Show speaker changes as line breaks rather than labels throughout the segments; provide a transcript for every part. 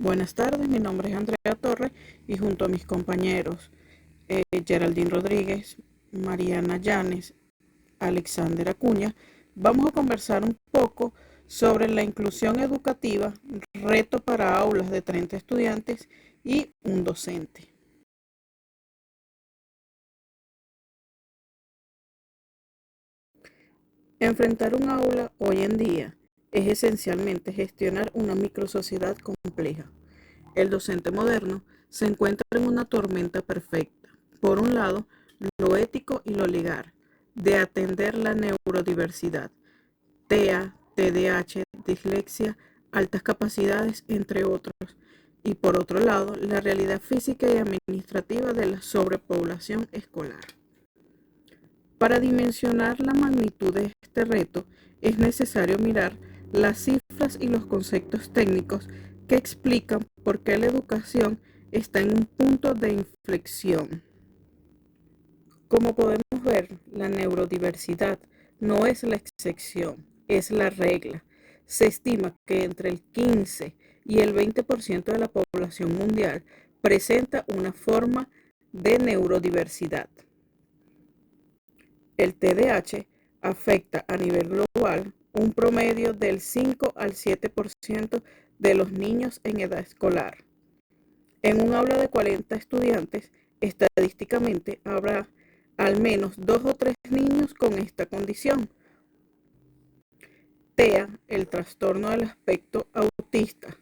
Buenas tardes, mi nombre es Andrea Torres y junto a mis compañeros Geraldine Rodríguez, Mariana Llanes, Alexander Acuña, vamos a conversar un poco sobre la inclusión educativa, reto para aulas de 30 estudiantes y un docente. Enfrentar un aula hoy en día es esencialmente gestionar una microsociedad compleja. El docente moderno se encuentra en una tormenta perfecta. Por un lado, lo ético y lo legal, de atender la neurodiversidad, TEA, TDAH, dislexia, altas capacidades, entre otros. Y por otro lado, la realidad física y administrativa de la sobrepoblación escolar. Para dimensionar la magnitud de este reto, es necesario mirar las cifras y los conceptos técnicos que explican por qué la educación está en un punto de inflexión. Como podemos ver, la neurodiversidad no es la excepción, es la regla. Se estima que entre el 15 y el 20% de la población mundial presenta una forma de neurodiversidad. El TDAH afecta a nivel global un promedio del 5 al 7% de los niños en edad escolar. En un aula de 40 estudiantes, estadísticamente habrá al menos 2 o 3 niños con esta condición. TEA, el trastorno del aspecto autista,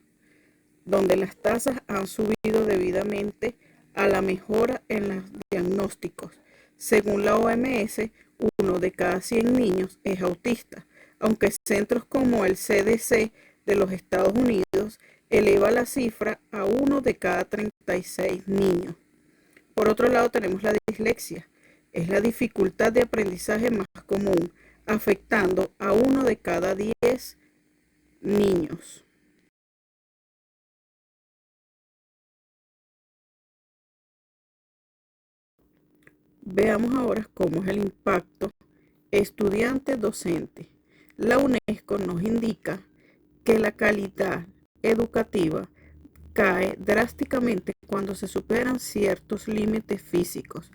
donde las tasas han subido debidamente a la mejora en los diagnósticos. Según la OMS, uno de cada 100 niños es autista, aunque centros como el CDC de los Estados Unidos eleva la cifra a uno de cada 36 niños. Por otro lado, tenemos la dislexia. Es la dificultad de aprendizaje más común, afectando a uno de cada 10 niños. Veamos ahora cómo es el impacto estudiante-docente. La UNESCO nos indica que la calidad educativa cae drásticamente cuando se superan ciertos límites físicos,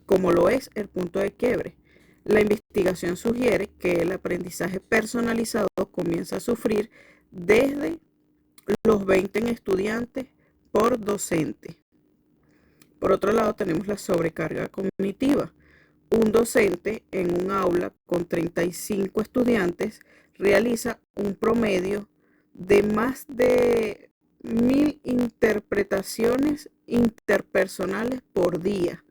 como lo es el punto de quiebre. La investigación sugiere que el aprendizaje personalizado comienza a sufrir desde los 20 estudiantes por docente. Por otro lado, tenemos la sobrecarga cognitiva. Un docente en un aula con 35 estudiantes realiza un promedio de más de 1000 interpretaciones interpersonales por día.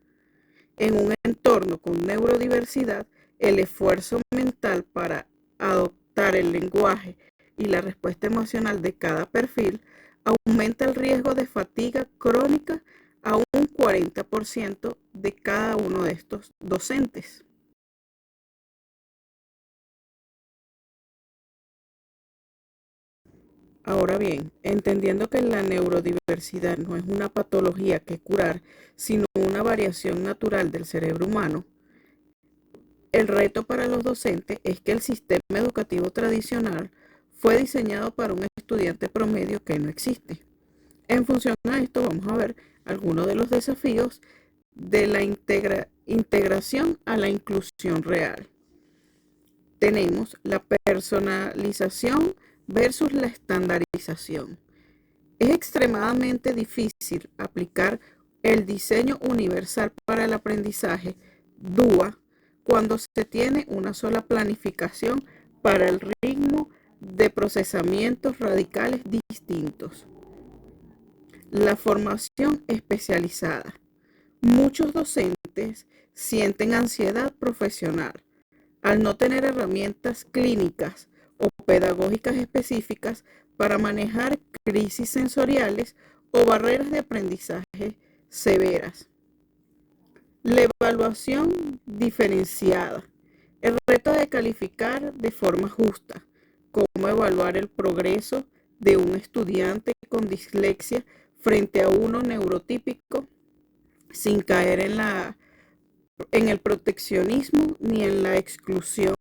En un entorno con neurodiversidad, el esfuerzo mental para adoptar el lenguaje y la respuesta emocional de cada perfil aumenta el riesgo de fatiga crónica a un 40% de cada uno de estos docentes. Ahora bien, entendiendo que la neurodiversidad no es una patología que curar, sino una variación natural del cerebro humano, el reto para los docentes es que el sistema educativo tradicional fue diseñado para un estudiante promedio que no existe. En función a esto, vamos a ver algunos de los desafíos de la integración a la inclusión real. Tenemos la personalización versus la estandarización. Es extremadamente difícil aplicar el diseño universal para el aprendizaje DUA cuando se tiene una sola planificación para el ritmo de procesamientos radicales distintos. La formación especializada. Muchos docentes sienten ansiedad profesional al no tener herramientas clínicas o pedagógicas específicas para manejar crisis sensoriales o barreras de aprendizaje severas. La evaluación diferenciada. El reto de calificar de forma justa. Cómo evaluar el progreso de un estudiante con dislexia frente a uno neurotípico sin caer en el proteccionismo ni en la exclusión.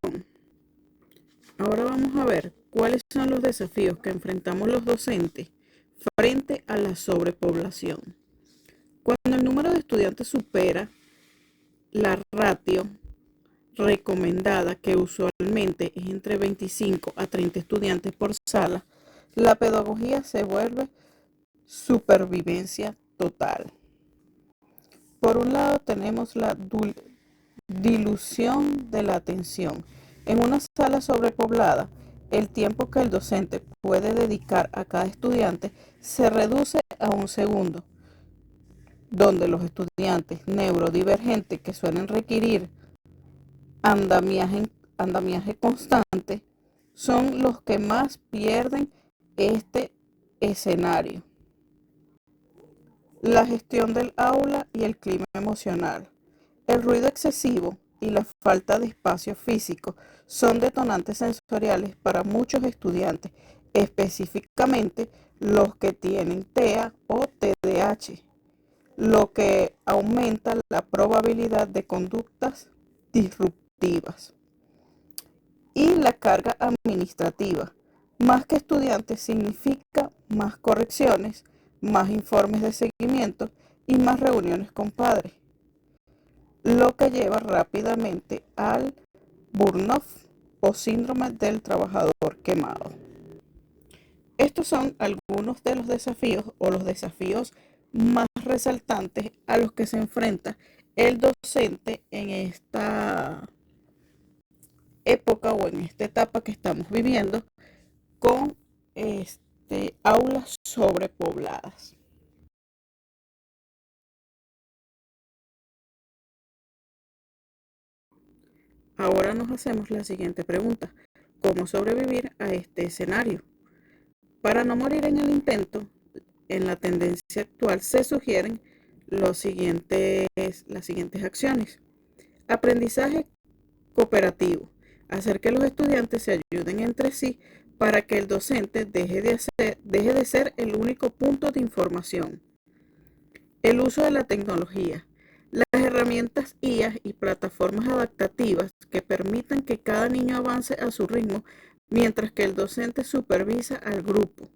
Ahora vamos a ver cuáles son los desafíos que enfrentamos los docentes frente a la sobrepoblación. Cuando el número de estudiantes supera la ratio recomendada, que usualmente es entre 25 a 30 estudiantes por sala, la pedagogía se vuelve supervivencia total. Por un lado tenemos la dilución de la atención. En una sala sobrepoblada, el tiempo que el docente puede dedicar a cada estudiante se reduce a un segundo, donde los estudiantes neurodivergentes que suelen requerir andamiaje, andamiaje constante son los que más pierden este escenario. La gestión del aula y el clima emocional. El ruido excesivo y la falta de espacio físico son detonantes sensoriales para muchos estudiantes, específicamente los que tienen TEA o TDAH, lo que aumenta la probabilidad de conductas disruptivas. Y la carga administrativa. Más que estudiantes significa más correcciones, más informes de seguimiento y más reuniones con padres, lo que lleva rápidamente al burnout o síndrome del trabajador quemado. Estos son algunos de los desafíos o los desafíos más resaltantes a los que se enfrenta el docente en esta época o en esta etapa que estamos viviendo con aulas sobrepobladas. Ahora nos hacemos la siguiente pregunta: ¿cómo sobrevivir a este escenario? Para no morir en el intento, en la tendencia actual se sugieren las siguientes acciones. Aprendizaje cooperativo. Hacer que los estudiantes se ayuden entre sí para que el docente deje de ser el único punto de información. El uso de la tecnología. Las herramientas IA y plataformas adaptativas que permitan que cada niño avance a su ritmo mientras que el docente supervisa al grupo.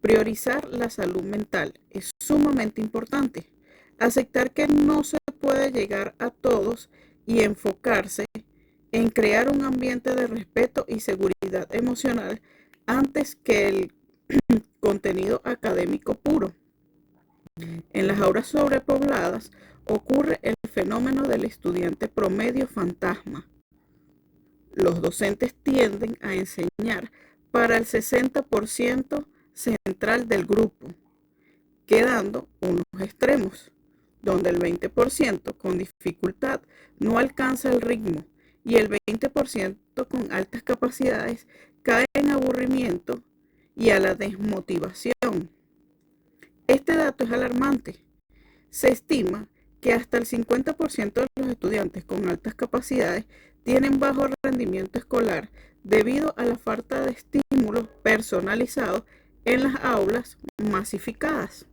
Priorizar la salud mental es sumamente importante. Aceptar que no se puede llegar a todos y enfocarse en crear un ambiente de respeto y seguridad emocional antes que el contenido académico puro. En las aulas sobrepobladas ocurre el fenómeno del estudiante promedio fantasma. Los docentes tienden a enseñar para el 60% central del grupo, quedando unos extremos, donde el 20% con dificultad no alcanza el ritmo y el 20% con altas capacidades cae en aburrimiento y a la desmotivación. Este dato es alarmante. Se estima que hasta el 50% de los estudiantes con altas capacidades tienen bajo rendimiento escolar debido a la falta de estímulos personalizados en las aulas masificadas.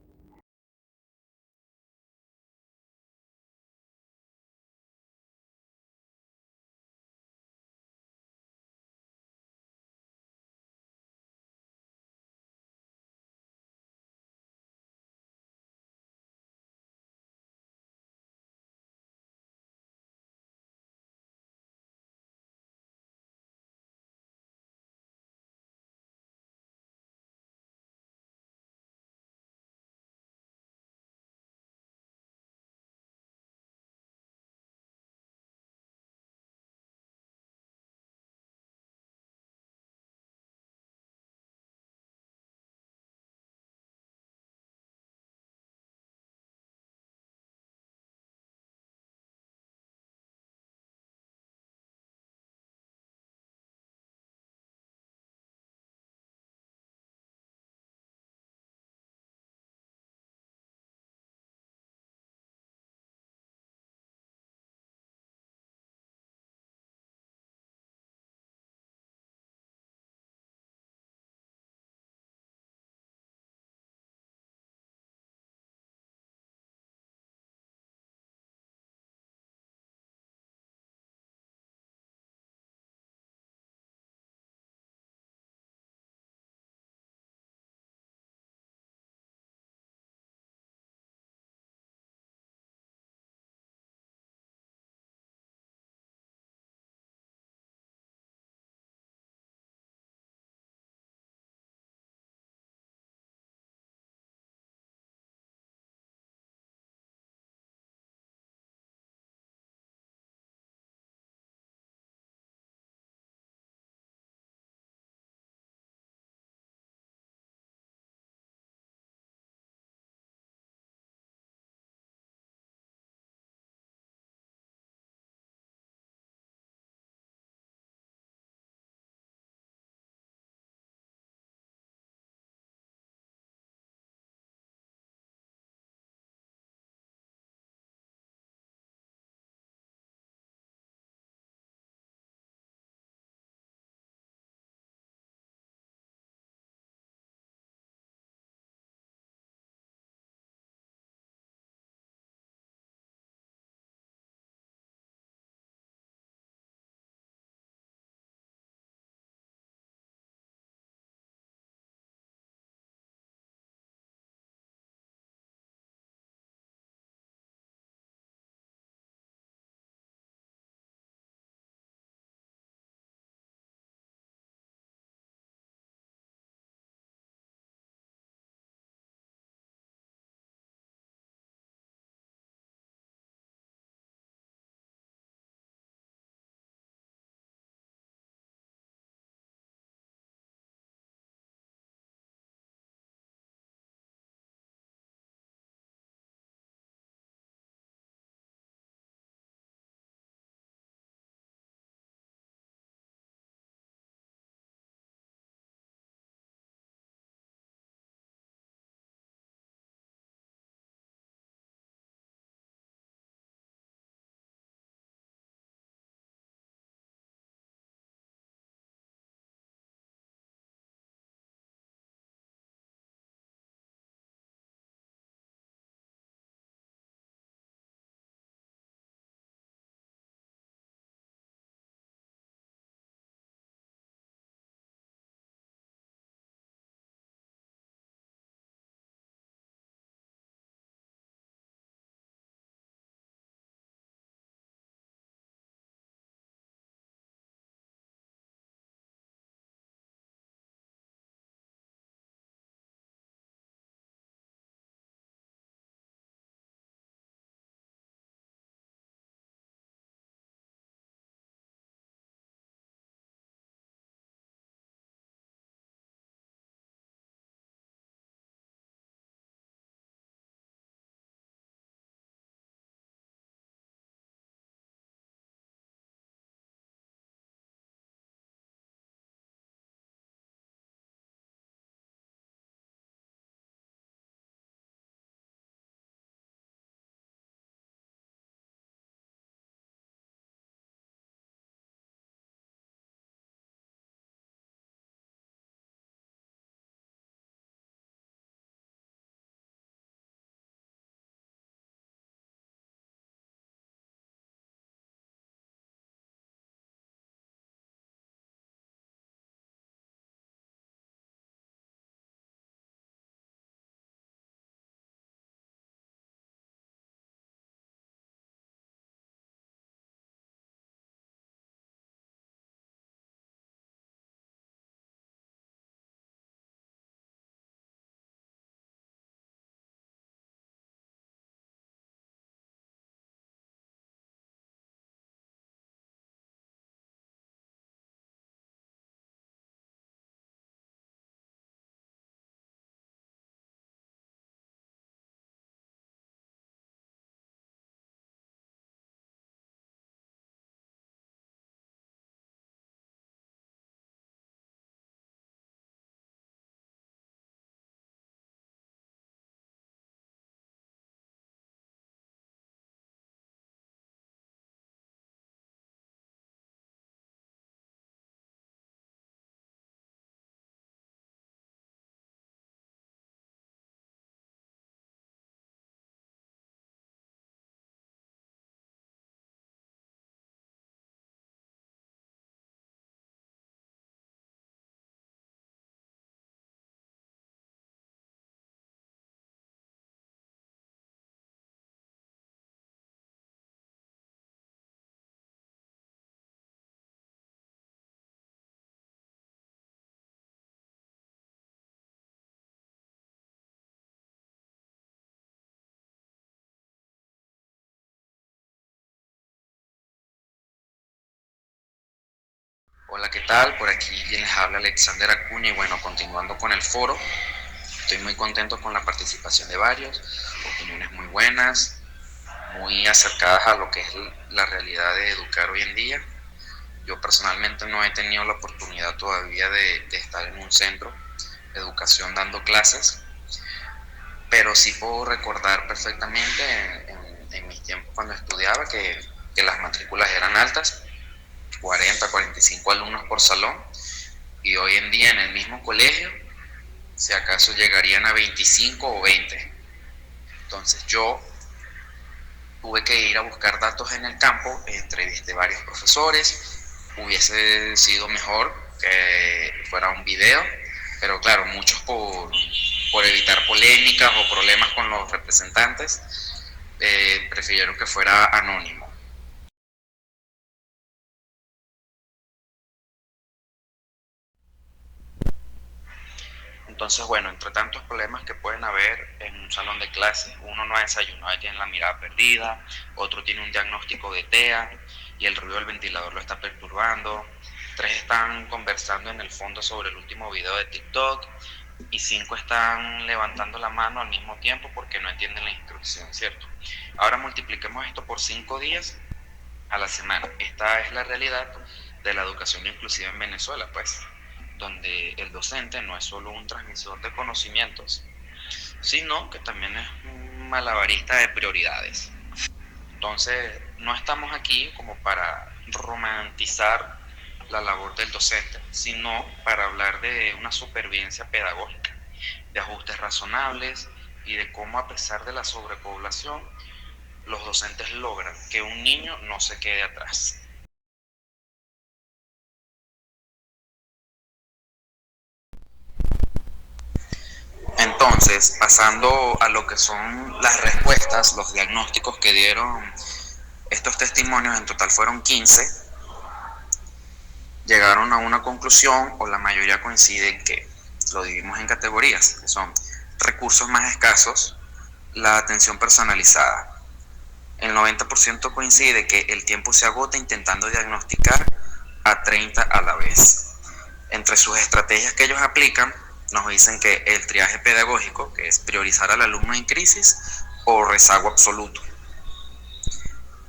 Hola, ¿qué tal? Por aquí les habla Alexander Acuña y bueno, continuando con el foro, estoy muy contento con la participación de varios, opiniones muy buenas, muy acercadas a lo que es la realidad de educar hoy en día. Yo personalmente no he tenido la oportunidad todavía de estar en un centro de educación dando clases, pero sí puedo recordar perfectamente en mis tiempos cuando estudiaba que las matrículas eran altas, 40, 45 alumnos por salón, y hoy en día en el mismo colegio, si acaso llegarían a 25 o 20. Entonces yo tuve que ir a buscar datos en el campo, entrevisté varios profesores, hubiese sido mejor que fuera un video, pero claro, muchos por evitar polémicas o problemas con los representantes, prefirieron que fuera anónimo. Entonces, bueno, entre tantos problemas que pueden haber en un salón de clases, uno no ha desayunado y tiene la mirada perdida, otro tiene un diagnóstico de TEA y el ruido del ventilador lo está perturbando, tres están conversando en el fondo sobre el último video de TikTok y cinco están levantando la mano al mismo tiempo porque no entienden la instrucción, ¿cierto? Ahora multipliquemos esto por 5 días a la semana. Esta es la realidad de la educación inclusiva en Venezuela, pues, donde el docente no es solo un transmisor de conocimientos, sino que también es un malabarista de prioridades. Entonces, no estamos aquí como para romantizar la labor del docente, sino para hablar de una supervivencia pedagógica, de ajustes razonables y de cómo a pesar de la sobrepoblación, los docentes logran que un niño no se quede atrás. Entonces, pasando a lo que son las respuestas, los diagnósticos que dieron estos testimonios, en total fueron 15, llegaron a una conclusión, o la mayoría coinciden que lo dividimos en categorías, que son recursos más escasos, la atención personalizada. El 90% coincide que el tiempo se agota intentando diagnosticar a 30 a la vez. Entre sus estrategias que ellos aplican, nos dicen que el triaje pedagógico, que es priorizar al alumno en crisis, o rezago absoluto.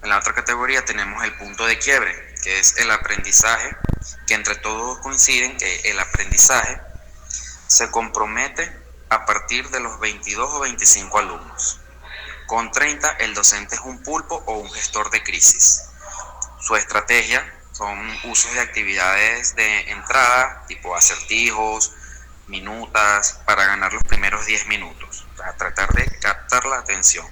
En la otra categoría tenemos el punto de quiebre, que es el aprendizaje, que entre todos coinciden que el aprendizaje se compromete a partir de los 22 o 25 alumnos. Con 30, el docente es un pulpo o un gestor de crisis. Su estrategia son usos de actividades de entrada, tipo acertijos, minutas, para ganar los primeros 10 minutos, para tratar de captar la atención.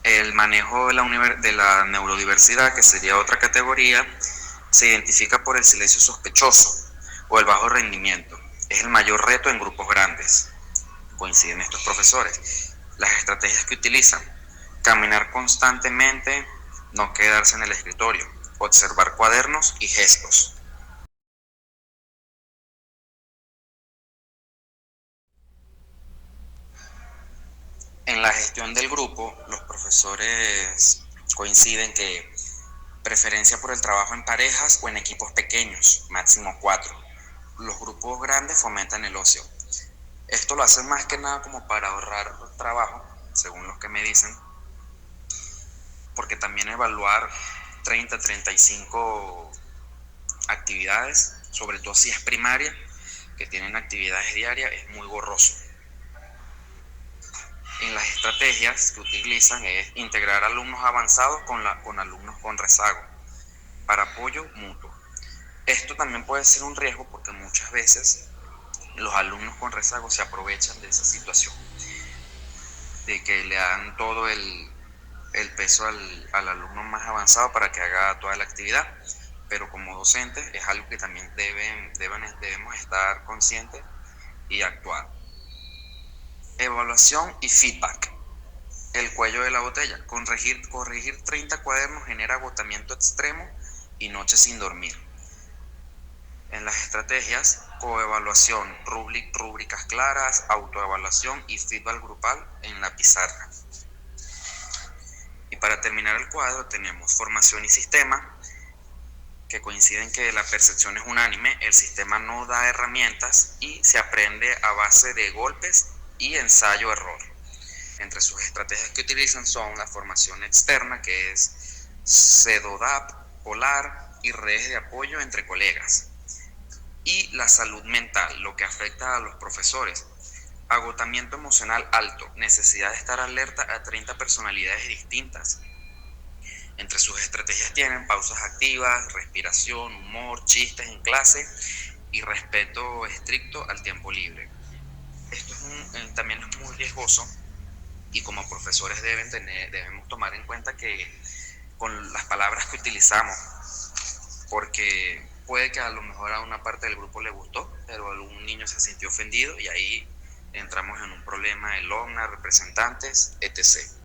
El manejo de la neurodiversidad, que sería otra categoría, se identifica por el silencio sospechoso o el bajo rendimiento. Es el mayor reto en grupos grandes. Coinciden estos profesores. Las estrategias que utilizan: caminar constantemente, no quedarse en el escritorio, observar cuadernos y gestos. En la gestión del grupo, los profesores coinciden que preferencia por el trabajo en parejas o en equipos pequeños, máximo 4. Los grupos grandes fomentan el ocio. Esto lo hacen más que nada como para ahorrar trabajo, según los que me dicen, porque también evaluar 30, 35 actividades, sobre todo si es primaria, que tienen actividades diarias, es muy gorroso. En las estrategias que utilizan es integrar alumnos avanzados con alumnos con rezago, para apoyo mutuo. Esto también puede ser un riesgo porque muchas veces los alumnos con rezago se aprovechan de esa situación, de que le dan todo el peso al alumno más avanzado para que haga toda la actividad, pero como docentes es algo que también debemos estar conscientes y actuar. Evaluación y feedback. El cuello de la botella. Corregir 30 cuadernos genera agotamiento extremo y noches sin dormir. En las estrategias: coevaluación, rúbricas claras, autoevaluación y feedback grupal en la pizarra. Y para terminar el cuadro tenemos formación y sistema, que coinciden que la percepción es unánime, el sistema no da herramientas y se aprende a base de golpes y ensayo-error. Entre sus estrategias que utilizan son la formación externa, que es CEDODAP, Polar y redes de apoyo entre colegas. Y la salud mental, lo que afecta a los profesores. Agotamiento emocional alto, necesidad de estar alerta a 30 personalidades distintas. Entre sus estrategias tienen pausas activas, respiración, humor, chistes en clase y respeto estricto al tiempo libre. Esto también es muy riesgoso y como profesores debemos tomar en cuenta que con las palabras que utilizamos, porque puede que a lo mejor a una parte del grupo le gustó, pero algún niño se sintió ofendido y ahí entramos en un problema de alumnos, representantes, etc.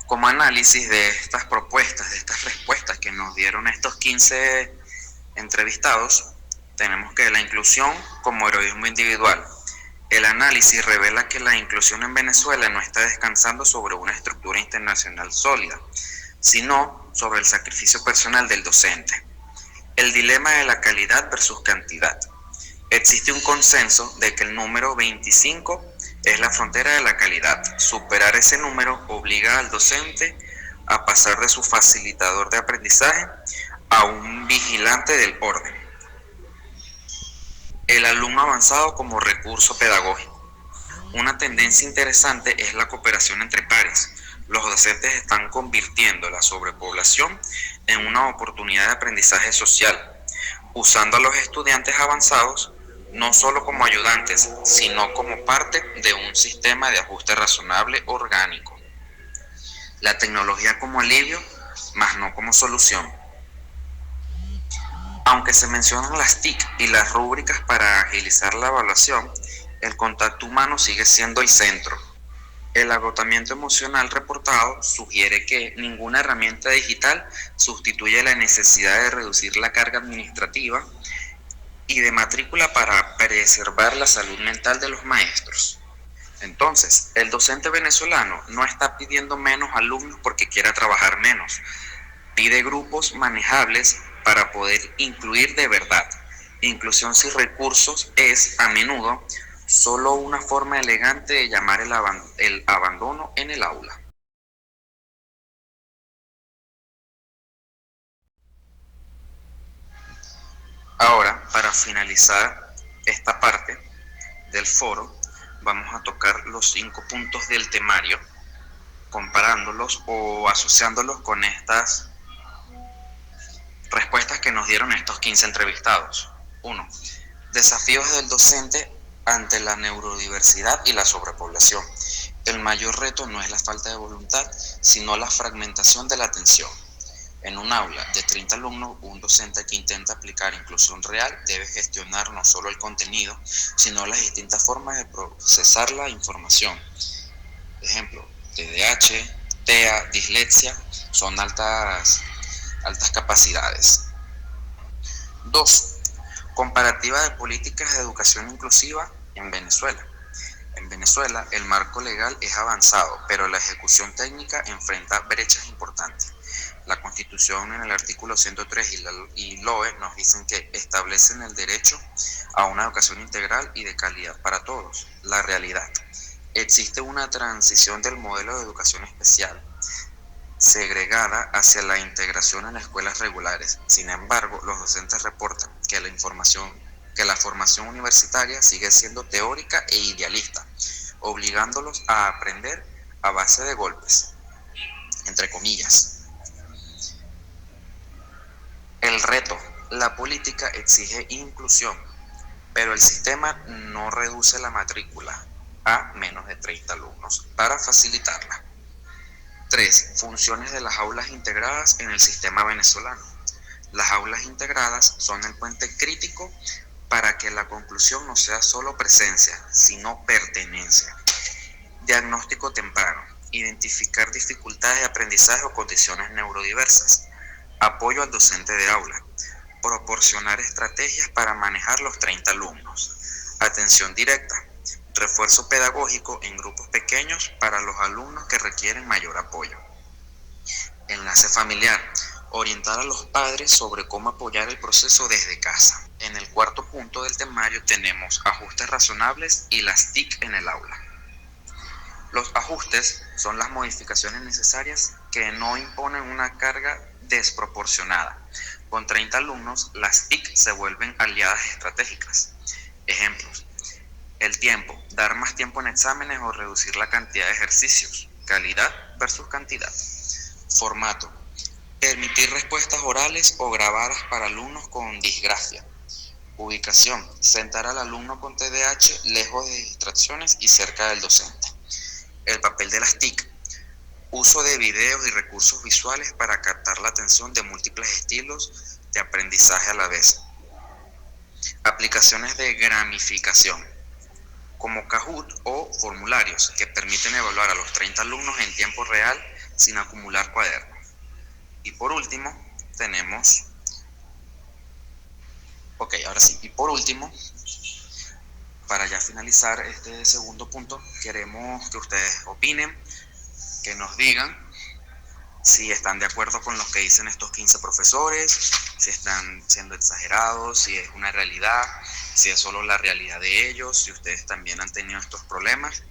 Como análisis de estas propuestas, de estas respuestas que nos dieron estos 15 entrevistados, tenemos que la inclusión como heroísmo individual. El análisis revela que la inclusión en Venezuela no está descansando sobre una estructura internacional sólida, sino sobre el sacrificio personal del docente. El dilema de la calidad versus cantidad. Existe un consenso de que el número 25 es la frontera de la calidad. Superar ese número obliga al docente a pasar de su facilitador de aprendizaje a un vigilante del orden. El alumno avanzado como recurso pedagógico. Una tendencia interesante es la cooperación entre pares. Los docentes están convirtiendo la sobrepoblación en una oportunidad de aprendizaje social, usando a los estudiantes avanzados no solo como ayudantes, sino como parte de un sistema de ajuste razonable orgánico. La tecnología como alivio, más no como solución. Aunque se mencionan las TIC y las rúbricas para agilizar la evaluación, el contacto humano sigue siendo el centro. El agotamiento emocional reportado sugiere que ninguna herramienta digital sustituye la necesidad de reducir la carga administrativa y de matrícula para preservar la salud mental de los maestros. Entonces, el docente venezolano no está pidiendo menos alumnos porque quiera trabajar menos. Pide grupos manejables para poder incluir de verdad. Inclusión sin recursos es, a menudo, solo una forma elegante de llamar el abandono en el aula. Ahora, para finalizar esta parte del foro, vamos a tocar los 5 puntos del temario, comparándolos o asociándolos con estas respuestas que nos dieron estos 15 entrevistados. 1. Desafíos del docente ante la neurodiversidad y la sobrepoblación. El mayor reto no es la falta de voluntad, sino la fragmentación de la atención. En un aula de 30 alumnos, un docente que intenta aplicar inclusión real debe gestionar no solo el contenido, sino las distintas formas de procesar la información. Ejemplo, TDAH, TEA, dislexia, son altas capacidades. 2. Comparativa de políticas de educación inclusiva en Venezuela. En Venezuela, el marco legal es avanzado, pero la ejecución técnica enfrenta brechas importantes. La Constitución en el artículo 103 y LOE nos dicen que establecen el derecho a una educación integral y de calidad para todos. La realidad. Existe una transición del modelo de educación especial segregada hacia la integración en escuelas regulares. Sin embargo, los docentes reportan que la formación universitaria sigue siendo teórica e idealista, obligándolos a aprender a base de golpes, entre comillas. El reto. La política exige inclusión, pero el sistema no reduce la matrícula a menos de 30 alumnos para facilitarla. 3. Funciones de las aulas integradas en el sistema venezolano. Las aulas integradas son el puente crítico para que la conclusión no sea solo presencia, sino pertenencia. Diagnóstico temprano. Identificar dificultades de aprendizaje o condiciones neurodiversas. Apoyo al docente de aula. Proporcionar estrategias para manejar los 30 alumnos. Atención directa. Refuerzo pedagógico en grupos pequeños para los alumnos que requieren mayor apoyo. Enlace familiar. Orientar a los padres sobre cómo apoyar el proceso desde casa. En el cuarto punto del temario tenemos ajustes razonables y las TIC en el aula. Los ajustes son las modificaciones necesarias que no imponen una carga desproporcionada. Con 30 alumnos, las TIC se vuelven aliadas estratégicas. Ejemplos: el tiempo, dar más tiempo en exámenes o reducir la cantidad de ejercicios. Calidad versus cantidad. Formato: permitir respuestas orales o grabadas para alumnos con disgrafia. Ubicación: sentar al alumno con TDAH lejos de distracciones y cerca del docente. El papel de las TIC: uso de videos y recursos visuales para captar la atención de múltiples estilos de aprendizaje a la vez. Aplicaciones de gamificación, como Kahoot o formularios que permiten evaluar a los 30 alumnos en tiempo real sin acumular cuadernos. Y por último, para ya finalizar este segundo punto, queremos que ustedes opinen, que nos digan si están de acuerdo con lo que dicen estos 15 profesores, si están siendo exagerados, si es una realidad, si es solo la realidad de ellos, si ustedes también han tenido estos problemas.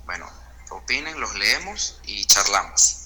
Bueno, opinen, los leemos y charlamos.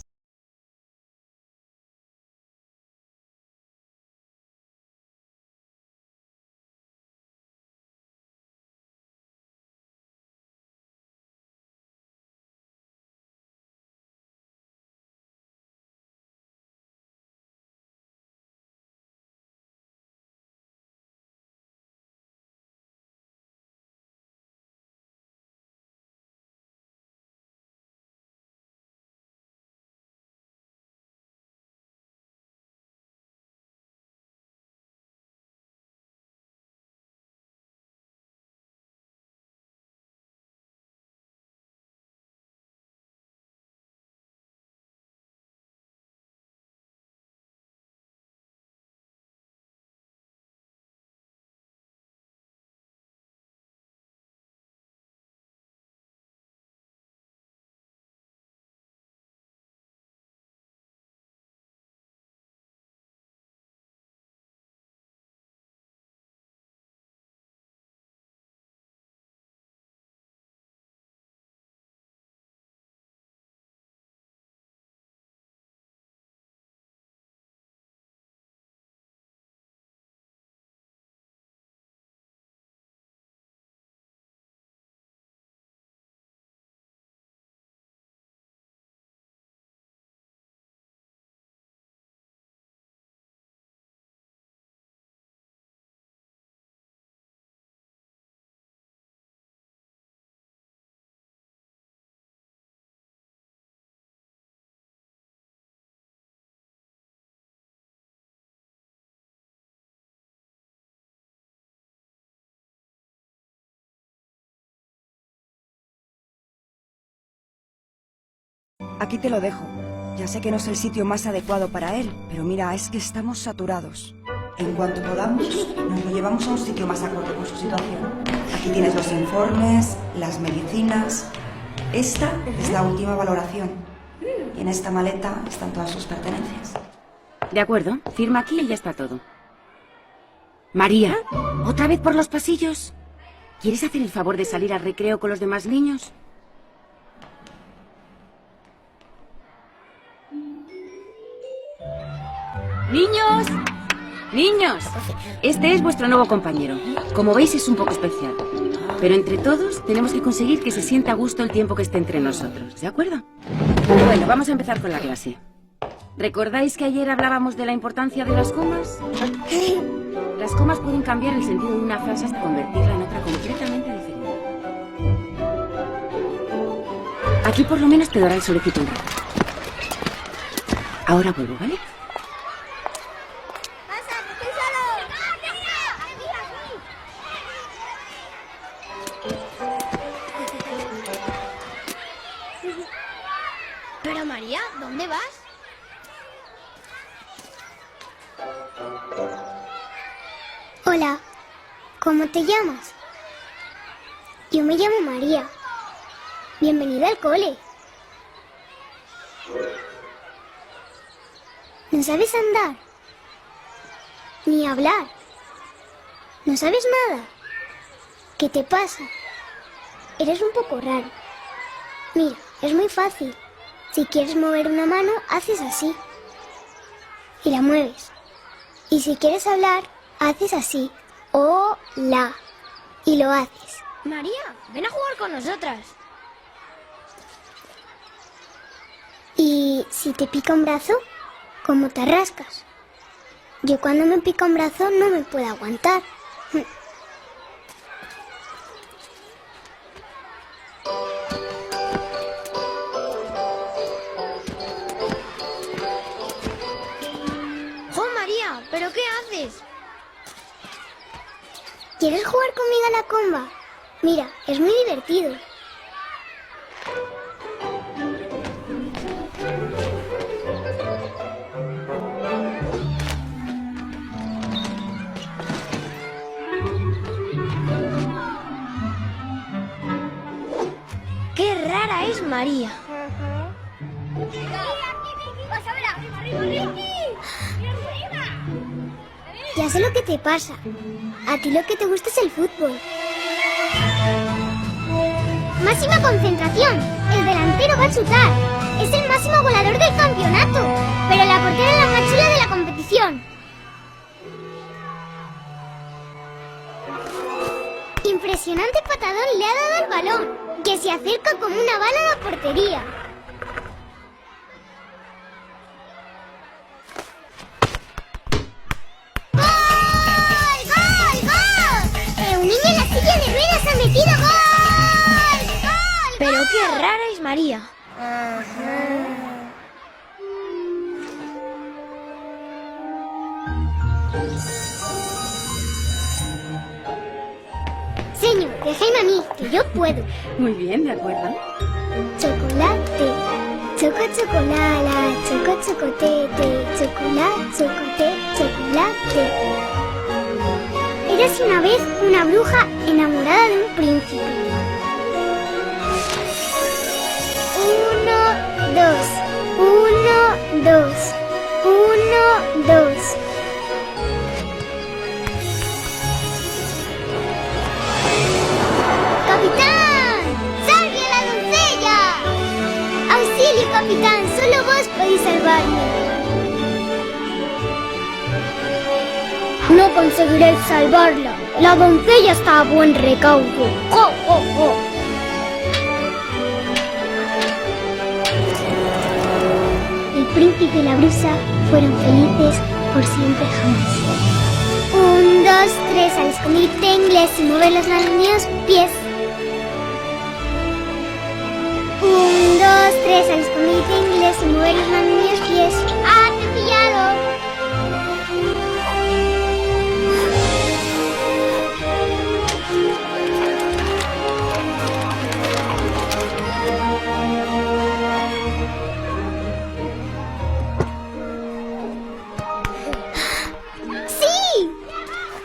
Aquí te lo dejo. Ya sé que no es el sitio más adecuado para él, pero mira, es que estamos saturados. En cuanto podamos, nos lo llevamos a un sitio más acorde con su situación. Aquí tienes los informes, las medicinas. Esta es la última valoración. Y en esta maleta están todas sus pertenencias.
De acuerdo, firma aquí y ya está todo. María, ¿otra vez por los pasillos? ¿Quieres hacer el favor de salir al recreo con los demás niños? ¡Niños! ¡Niños! Este es vuestro nuevo compañero. Como veis, es un poco especial. Pero entre todos tenemos que conseguir que se sienta a gusto el tiempo que esté entre nosotros, ¿de acuerdo? Bueno, vamos a empezar con la clase. ¿Recordáis que ayer hablábamos de la importancia de las comas? Las comas pueden cambiar el sentido de una frase hasta convertirla en otra completamente diferente. Aquí por lo menos te dará el solecito un rato. Ahora vuelvo, ¿vale?
Pero María, ¿dónde vas?
Hola, ¿cómo te llamas?
Yo me llamo María. Bienvenida al cole. ¿No sabes andar? Ni hablar. ¿No sabes nada? ¿Qué te pasa? Eres un poco raro. Mira, es muy fácil. Si quieres mover una mano, haces así. Y la mueves. Y si quieres hablar, haces así. Hola. Y lo haces.
María, ven a jugar con nosotras.
Y si te pica un brazo, ¿cómo te rascas? Yo cuando me pica un brazo no me puedo aguantar.
¡Jo, María! ¿Pero qué haces?
¿Quieres jugar conmigo a la comba? Mira, es muy divertido.
¡Qué rara es María!
Ya sé lo que te pasa. A ti lo que te gusta es el fútbol. Máxima concentración. El delantero va a chutar. Es el máximo goleador del campeonato. Pero la portera es la más chula de la competición. Impresionante patadón le ha dado al balón, que se acerca como una bala a la portería. Un niño en la silla de ruedas ha metido gol. ¡Gol!
¡Pero qué rara es María!
Señor, déjame a mí, que yo puedo.
Muy bien, de acuerdo.
Chocolate, choco chocolala, choco chocotete, chocolate, chocote, chocolate. Érase una vez una bruja enamorada de un príncipe. 1, 2, 1, 2, 1, 2. ¡Capitán! ¡Salve a la doncella! ¡Auxilio, capitán! Solo vos podéis salvarme. No conseguiréis salvarla. La doncella está a buen recaudo. ¡Jo, jo, jo! El príncipe y la brusa fueron felices por siempre jamás. 1, 2, 3, al escondite inglés y mover los niños pies. 1, 2, 3, al escondite inglés y mover los niños pies. ¡Ah, te he pillado!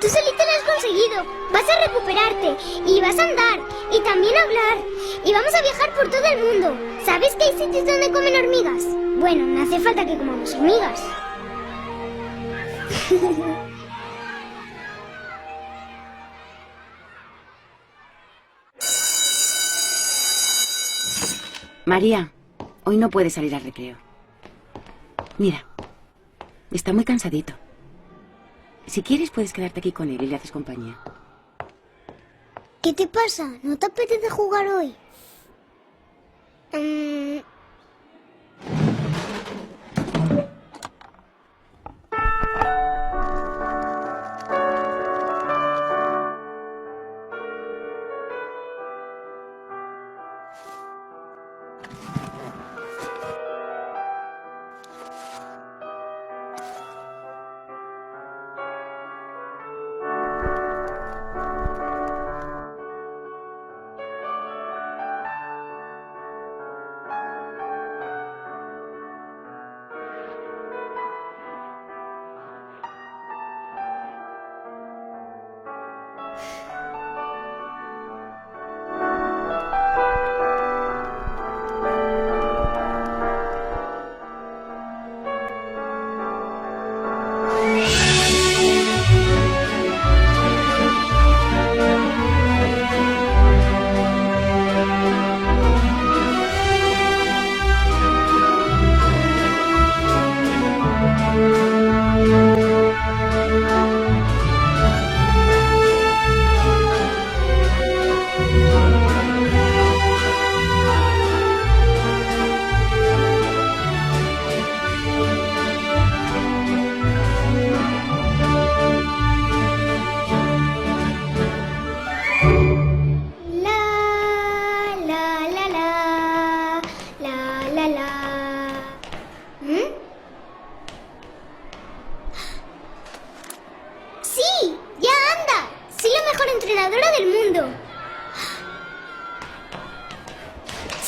Tú solito lo has conseguido. Vas a recuperarte y vas a andar y también hablar y vamos a viajar por todo el mundo. ¿Sabes que hay sitios donde comen hormigas? Bueno, no hace falta que comamos hormigas.
María, hoy no puedes salir al recreo. Mira, está muy cansadito. Si quieres, puedes quedarte aquí con él y le haces compañía.
¿Qué te pasa? ¿No te apetece jugar hoy?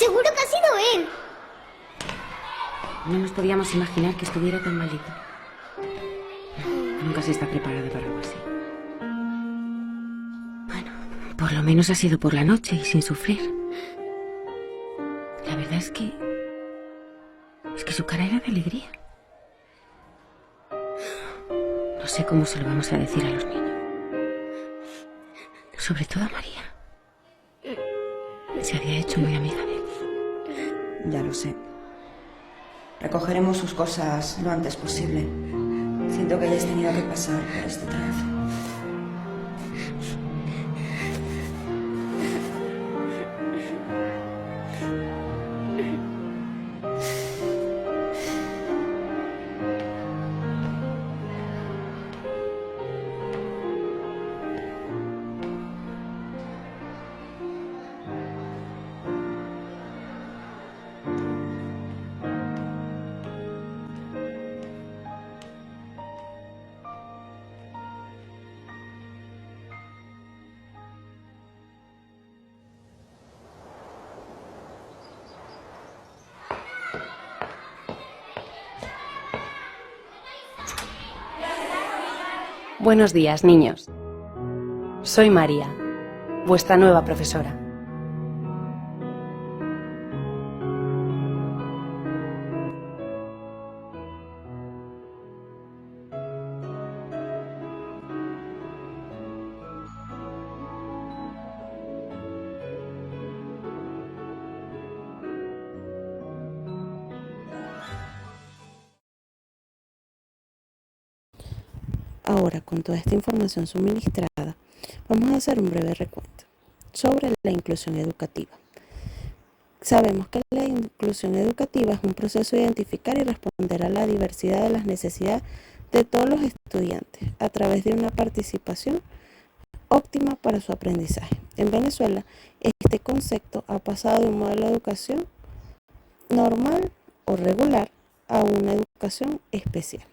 Seguro que ha sido él.
No nos podíamos imaginar que estuviera tan malito. Nunca se está preparado para algo así. Bueno, por lo menos ha sido por la noche y sin sufrir. La verdad es que su cara era de alegría. No sé cómo se lo vamos a decir a los niños. Sobre todo a María. Se había hecho muy amiga de él.
Ya lo sé. Recogeremos sus cosas lo antes posible. Siento que hayas tenido que pasar por este trance.
Buenos días, niños. Soy María, vuestra nueva profesora.
Ahora, con toda esta información suministrada, vamos a hacer un breve recuento sobre la inclusión educativa. Sabemos que la inclusión educativa es un proceso de identificar y responder a la diversidad de las necesidades de todos los estudiantes a través de una participación óptima para su aprendizaje. En Venezuela, este concepto ha pasado de un modelo de educación normal o regular a una educación especial.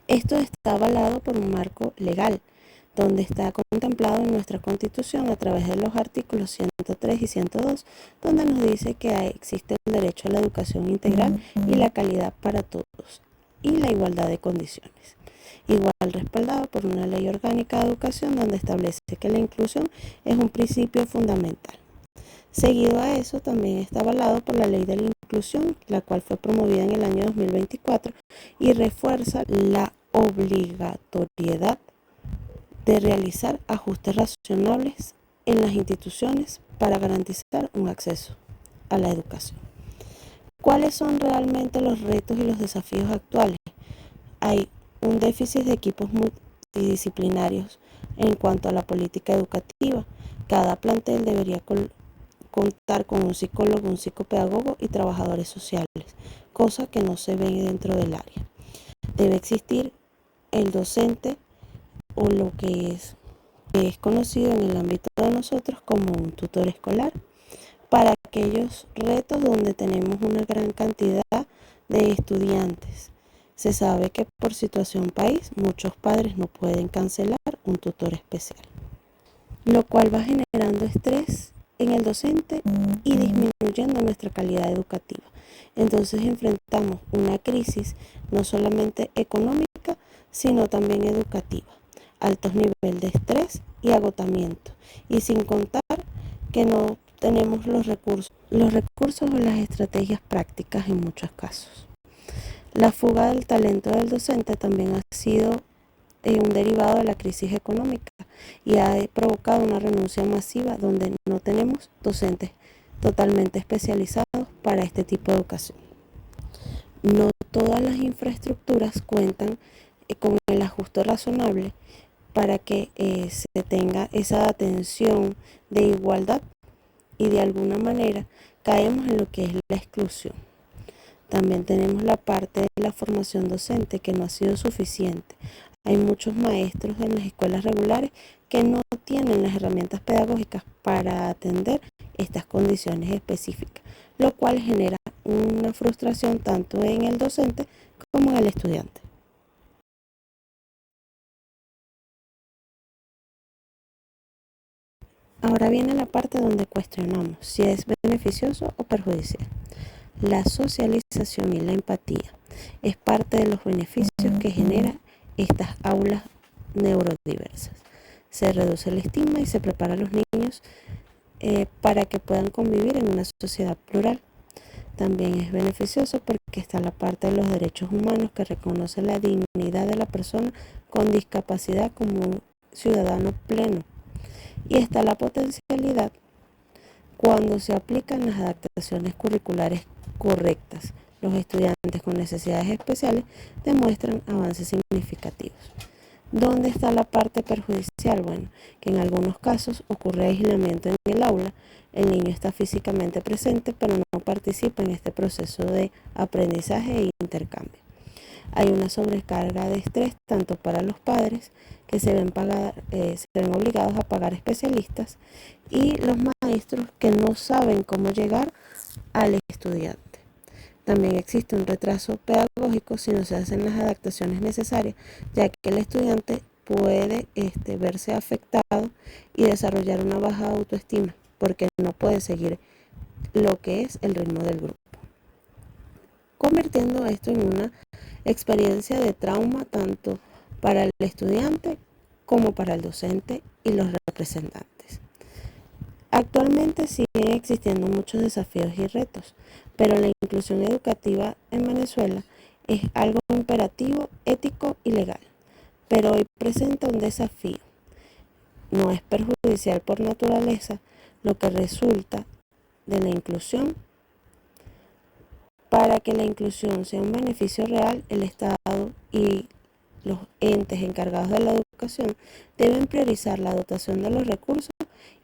Esto está avalado por un marco legal, donde está contemplado en nuestra Constitución a través de los artículos 103 y 102, donde nos dice que existe el derecho a la educación integral y la calidad para todos, y la igualdad de condiciones. Igual respaldado por una ley orgánica de educación donde establece que la inclusión es un principio fundamental. Seguido a eso, también está avalado por la Ley de la Inclusión, la cual fue promovida en el año 2024 y refuerza la obligatoriedad de realizar ajustes razonables en las instituciones para garantizar un acceso a la educación. ¿Cuáles son realmente los retos y los desafíos actuales? Hay un déficit de equipos multidisciplinarios en cuanto a la política educativa. Cada plantel debería contar con un psicólogo, un psicopedagogo y trabajadores sociales, cosa que no se ve dentro del área. Debe existir el docente o lo que es conocido en el ámbito de nosotros como un tutor escolar para aquellos retos donde tenemos una gran cantidad de estudiantes. Se sabe que por situación país muchos padres no pueden cancelar un tutor especial, lo cual va generando estrés en el docente y disminuyendo nuestra calidad educativa. Entonces enfrentamos una crisis no solamente económica, sino también educativa. Altos niveles de estrés y agotamiento. Y sin contar que no tenemos los recursos o las estrategias prácticas en muchos casos. La fuga del talento del docente también ha sido un derivado de la crisis económica y ha provocado una renuncia masiva donde no tenemos docentes totalmente especializados para este tipo de educación. No todas las infraestructuras cuentan con el ajuste razonable para que se tenga esa atención de igualdad y de alguna manera caemos en lo que es la exclusión. También tenemos la parte de la formación docente que no ha sido suficiente. Hay muchos maestros en las escuelas regulares que no tienen las herramientas pedagógicas para atender estas condiciones específicas, lo cual genera una frustración tanto en el docente como en el estudiante.
Ahora viene la parte donde cuestionamos si es beneficioso o perjudicial. La socialización y la empatía es parte de los beneficios que genera estas aulas neurodiversas. Se reduce el estigma y se prepara a los niños para que puedan convivir en una sociedad plural. También es beneficioso porque está la parte de los derechos humanos que reconoce la dignidad de la persona con discapacidad como un ciudadano pleno. Y está la potencialidad cuando se aplican las adaptaciones curriculares correctas. Los estudiantes con necesidades especiales demuestran avances significativos. ¿Dónde está la parte perjudicial? Bueno, que en algunos casos ocurre aislamiento en el aula. El niño está físicamente presente, pero no participa en este proceso de aprendizaje e intercambio. Hay una sobrecarga de estrés tanto para los padres, que se ven obligados a pagar especialistas, y los maestros que no saben cómo llegar al estudiante. También existe un retraso pedagógico si no se hacen las adaptaciones necesarias, ya que el estudiante puede verse afectado y desarrollar una baja autoestima, porque no puede seguir lo que es el ritmo del grupo, convirtiendo esto en una experiencia de trauma tanto para el estudiante como para el docente y los representantes. Actualmente siguen existiendo muchos desafíos y retos, pero la inclusión educativa en Venezuela es algo imperativo, ético y legal. Pero hoy presenta un desafío. No es perjudicial por naturaleza lo que resulta de la inclusión. Para que la inclusión sea un beneficio real, el Estado y los entes encargados de la educación deben priorizar la dotación de los recursos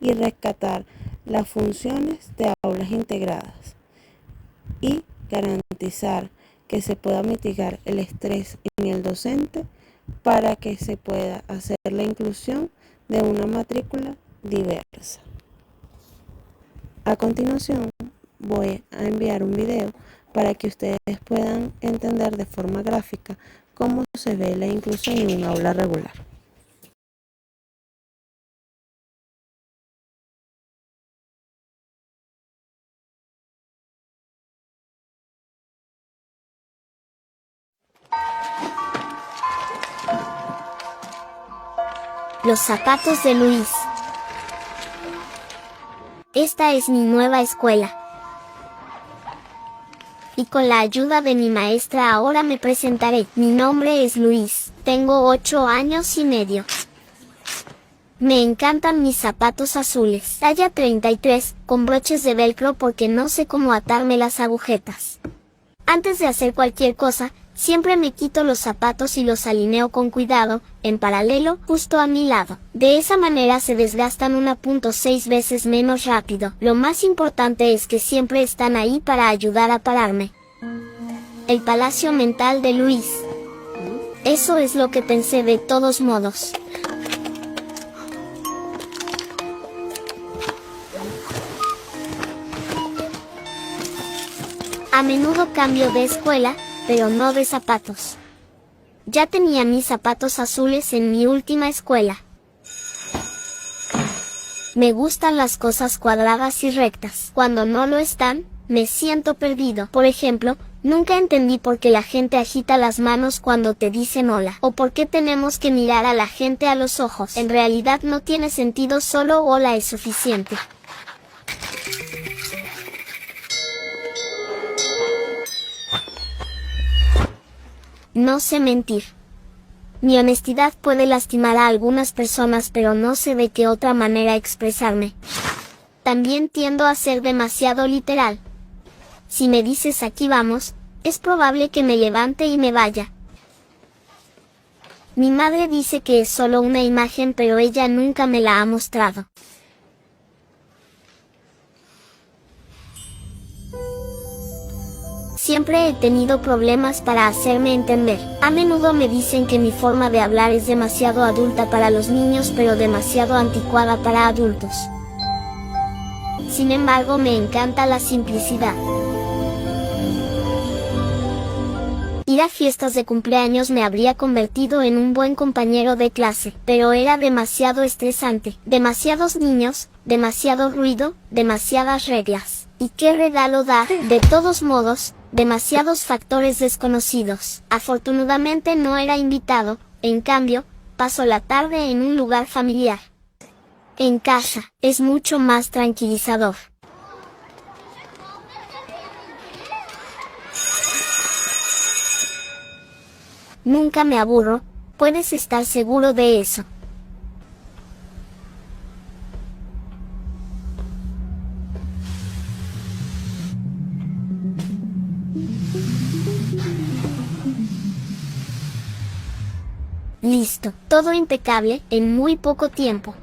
y rescatar las funciones de aulas integradas y garantizar que se pueda mitigar el estrés en el docente para que se pueda hacer la inclusión de una matrícula diversa. A continuación voy a enviar un video para que ustedes puedan entender de forma gráfica cómo se ve la inclusión en un aula regular.
Los zapatos de Luis. Esta es mi nueva escuela. Y con la ayuda de mi maestra ahora me presentaré. Mi nombre es Luis, tengo 8 años y medio. Me encantan mis zapatos azules, talla 33, con broches de velcro porque no sé cómo atarme las agujetas. Antes de hacer cualquier cosa, siempre me quito los zapatos y los alineo con cuidado, en paralelo, justo a mi lado. De esa manera se desgastan 1.6 veces menos rápido. Lo más importante es que siempre están ahí para ayudar a pararme. El palacio mental de Luis. Eso es lo que pensé de todos modos. A menudo cambio de escuela, pero no de zapatos. Ya tenía mis zapatos azules en mi última escuela. Me gustan las cosas cuadradas y rectas. Cuando no lo están, me siento perdido. Por ejemplo, nunca entendí por qué la gente agita las manos cuando te dicen hola, o por qué tenemos que mirar a la gente a los ojos. En realidad no tiene sentido, solo hola es suficiente. No sé mentir. Mi honestidad puede lastimar a algunas personas, pero no sé de qué otra manera expresarme. También tiendo a ser demasiado literal. Si me dices aquí vamos, es probable que me levante y me vaya. Mi madre dice que es solo una imagen, pero ella nunca me la ha mostrado. Siempre he tenido problemas para hacerme entender. A menudo me dicen que mi forma de hablar es demasiado adulta para los niños, pero demasiado anticuada para adultos. Sin embargo, me encanta la simplicidad. Ir a fiestas de cumpleaños me habría convertido en un buen compañero de clase, pero era demasiado estresante. Demasiados niños, demasiado ruido, demasiadas reglas. ¿Y qué regalo dar? De todos modos, demasiados factores desconocidos. Afortunadamente no era invitado, en cambio, paso la tarde en un lugar familiar. En casa, es mucho más tranquilizador. Nunca me aburro, puedes estar seguro de eso. Listo, todo impecable, en muy poco tiempo.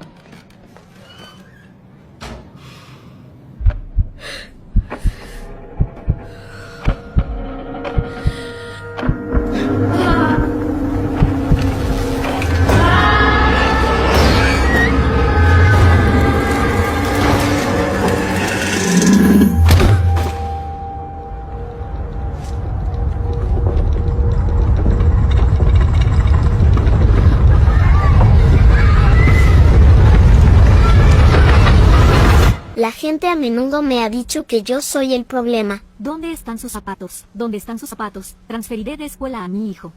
La gente a menudo me ha dicho que yo soy el problema.
¿Dónde están sus zapatos? ¿Dónde están sus zapatos? Transferiré de escuela a mi hijo.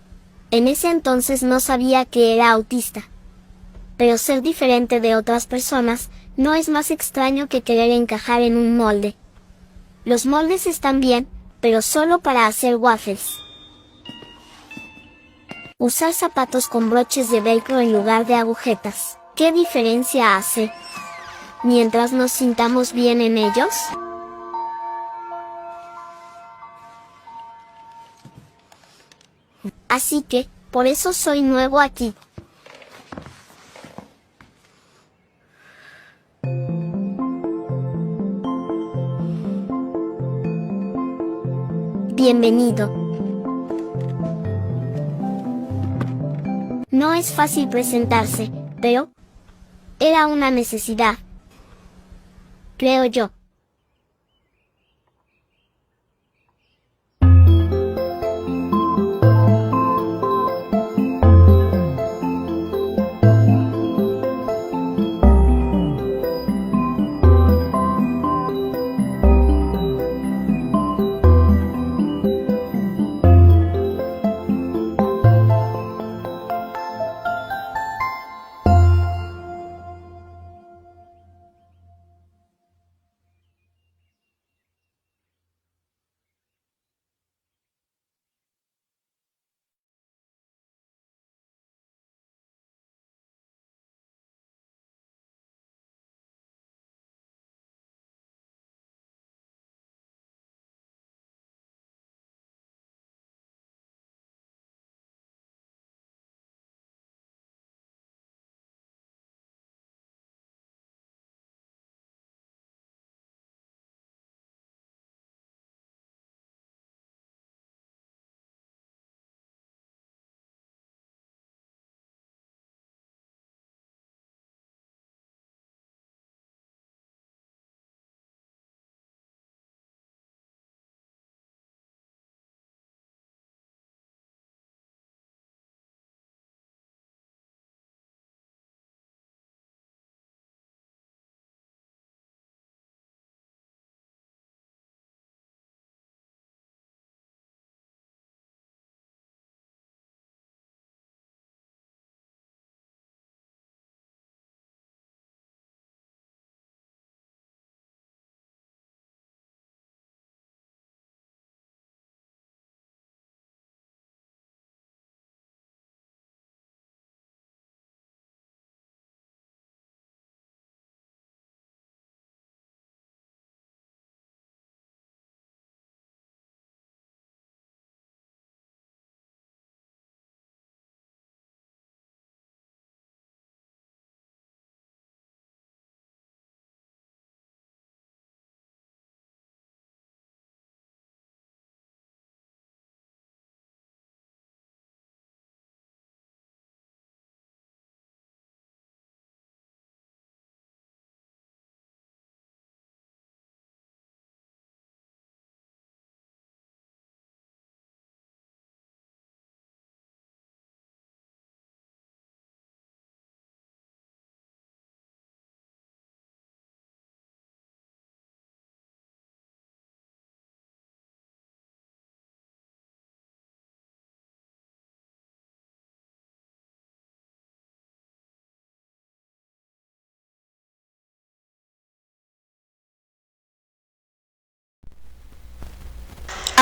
En ese entonces no sabía que era autista. Pero ser diferente de otras personas no es más extraño que querer encajar en un molde. Los moldes están bien, pero solo para hacer waffles. Usar zapatos con broches de velcro en lugar de agujetas. ¿Qué diferencia hace? Mientras nos sintamos bien en ellos. Así que, por eso soy nuevo aquí. Bienvenido. No es fácil presentarse, pero era una necesidad. Creo yo.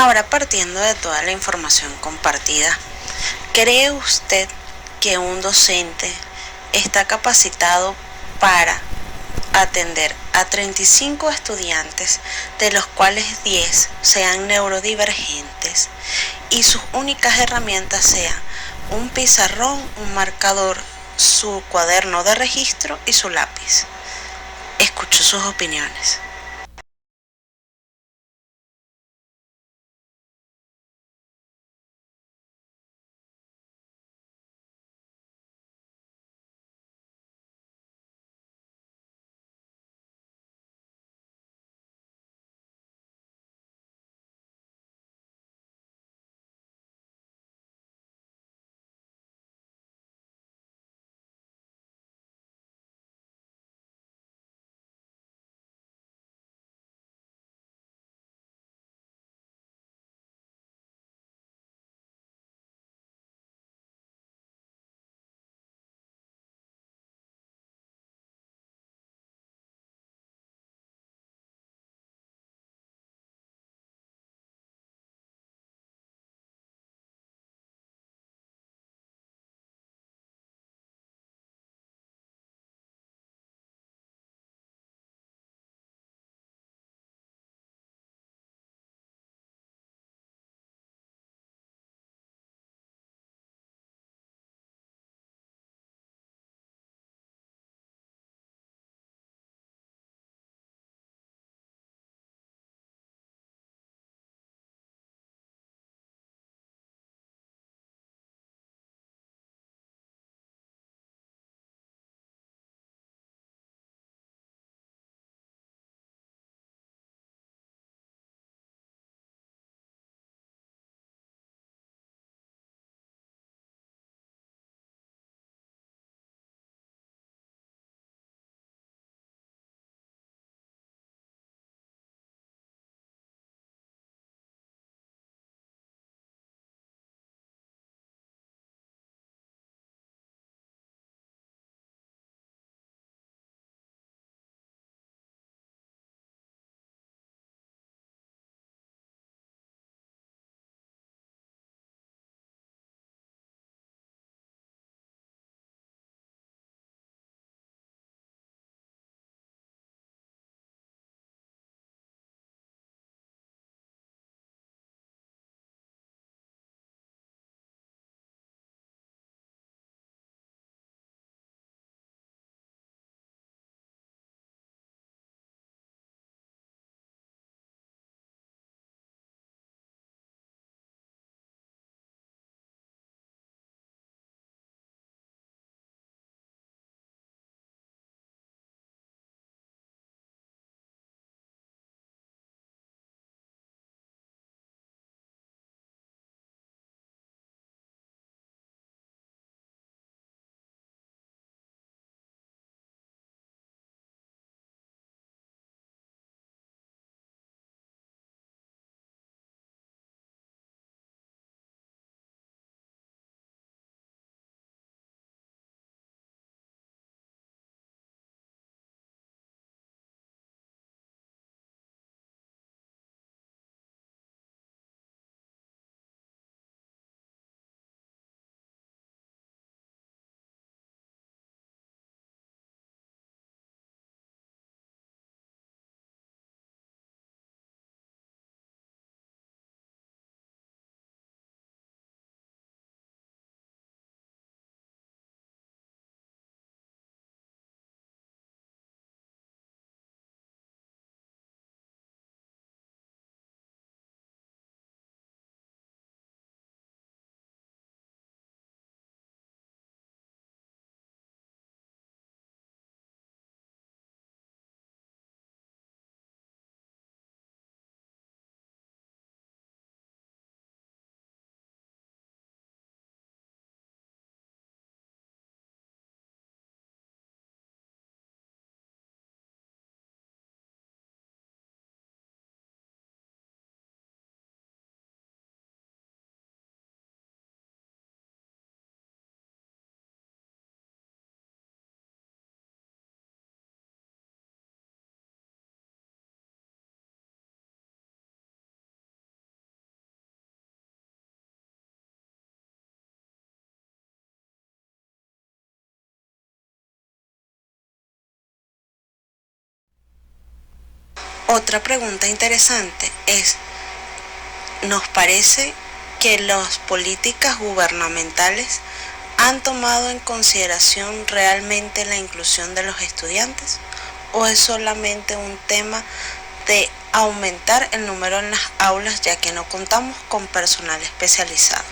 Ahora, partiendo de toda la información compartida, ¿cree usted que un docente está capacitado para atender a 35 estudiantes, de los cuales 10 sean neurodivergentes y sus únicas herramientas sean un pizarrón, un marcador, su cuaderno de registro y su lápiz? Escucho sus opiniones. Otra pregunta interesante es, ¿nos parece que las políticas gubernamentales han tomado en consideración realmente la inclusión de los estudiantes? ¿O es solamente un tema de aumentar el número en las aulas ya que no contamos con personal especializado?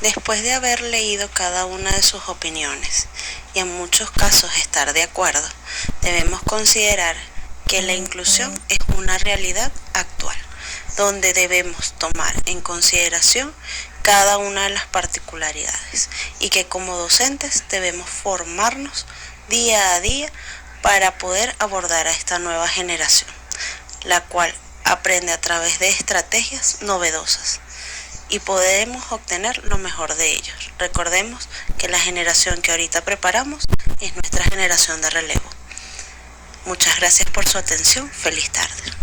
Después de haber leído cada una de sus opiniones y en muchos casos estar de acuerdo, debemos considerar que la inclusión es una realidad actual, donde debemos tomar en consideración cada una de las particularidades y que como docentes debemos formarnos día a día para poder abordar a esta nueva generación, la cual aprende a través de estrategias novedosas y podemos obtener lo mejor de ellos. Recordemos que la generación que ahorita preparamos es nuestra generación de relevo. Muchas gracias por su atención. Feliz tarde.